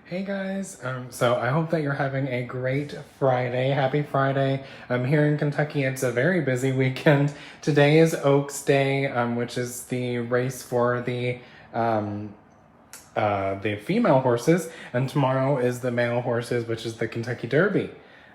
Hey guys, so I hope that you're having a great Friday. Happy Friday. Here in Kentucky, it's a very busy weekend. Today is Oaks Day, which is the race for the female horses, and tomorrow is the male horses, which is the Kentucky Derby.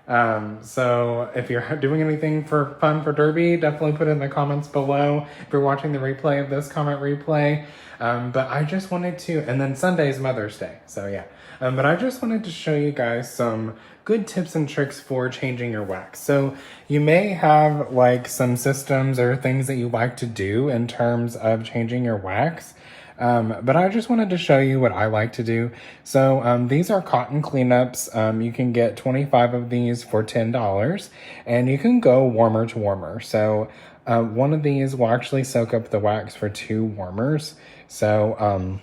So if you're doing anything for fun for Derby, definitely put it in the comments below. If you're watching the replay of this, comment replay. But I just wanted to, and then Sunday is Mother's Day, so yeah. But I just wanted to show you guys some good tips and tricks for changing your wax. So you may have like some systems or things that you like to do in terms of changing your wax. But I just wanted to show you what I like to do. So these are cotton cleanups. You can get 25 of these for $10, and you can go warmer to warmer. So one of these will actually soak up the wax for 2 warmers. So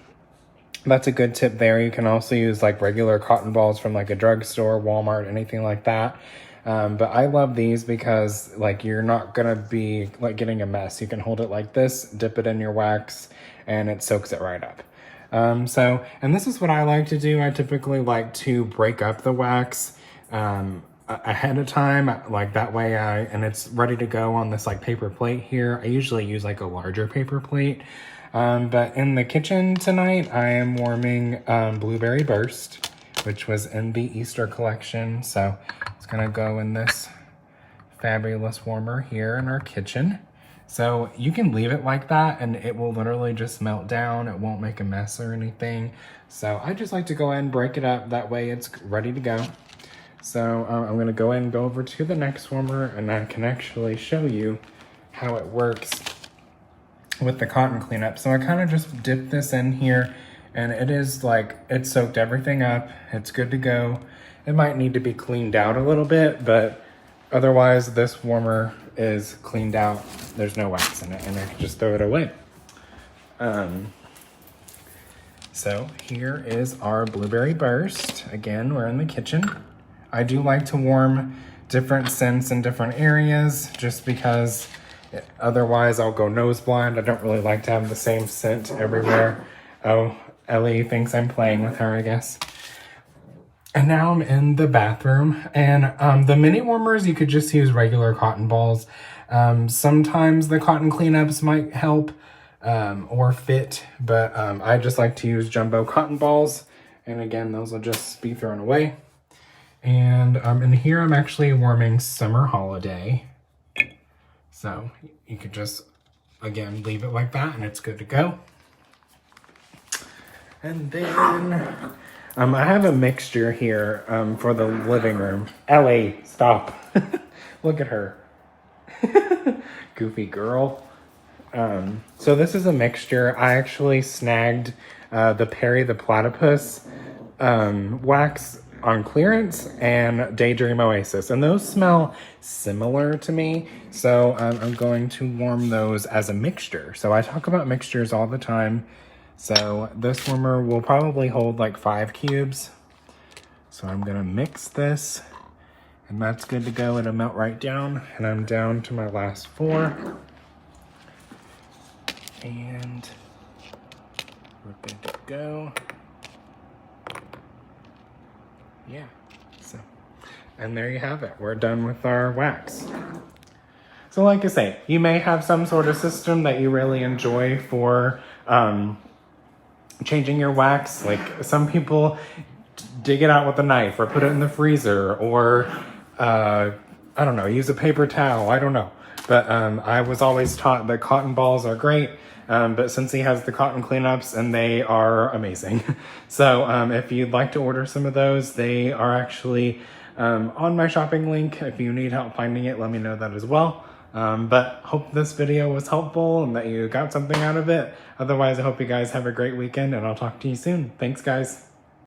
that's a good tip there. You can also use like regular cotton balls from like a drugstore, Walmart, anything like that. But I love these because like you're not gonna be like getting a mess. You can hold it like this, dip it in your wax, and it soaks it right up. And this is what I like to do. I typically like to break up the wax ahead of time, like that way and it's ready to go on this like paper plate here. I usually use like a larger paper plate. But in the kitchen tonight, I am warming Blueberry Burst, which was in the Easter collection. So it's gonna go in this fabulous warmer here in our kitchen. So you can leave it like that and it will literally just melt down. It won't make a mess or anything. So I just like to go ahead and break it up. That way it's ready to go. So I'm gonna go ahead and go over to the next warmer and I can actually show you how it works with the cotton cleanup. So I kind of just dip this in here and it is like, it soaked everything up. It's good to go. It might need to be cleaned out a little bit, but otherwise this warmer is cleaned out. There's no wax in it and I can just throw it away. So here is our Blueberry Burst. Again, we're in the kitchen. I do like to warm different scents in different areas just because otherwise I'll go nose blind. I don't really like to have the same scent everywhere. Oh, Ellie thinks I'm playing with her, I guess. And now I'm in the bathroom, and the mini warmers, you could just use regular cotton balls. Sometimes the cotton cleanups might help or fit, but I just like to use jumbo cotton balls. And again, those will just be thrown away. And in here, I'm actually warming Summer Holiday. So you could just, again, leave it like that and it's good to go. And then I have a mixture here for the living room. Ellie, stop. Look at her. Goofy girl. So this is a mixture. I actually snagged the Perry the Platypus wax on clearance and Daydream Oasis, and those smell similar to me, so I'm going to warm those as a mixture. So I talk about mixtures all the time. So this warmer will probably hold like 5 cubes. So I'm gonna mix this and that's good to go. It'll melt right down and I'm down to my last 4. And we're good to go. Yeah, so, and there you have it. We're done with our wax. So like I say, you may have some sort of system that you really enjoy for changing your wax. Like some people dig it out with a knife or put it in the freezer or, I don't know, use a paper towel. I don't know. But I was always taught that cotton balls are great. But Scentsy has the cotton cleanups and they are amazing. So if you'd like to order some of those, they are actually on my shopping link. If you need help finding it, let me know that as well. But hope this video was helpful and that you got something out of it. Otherwise, I hope you guys have a great weekend and I'll talk to you soon. Thanks, guys.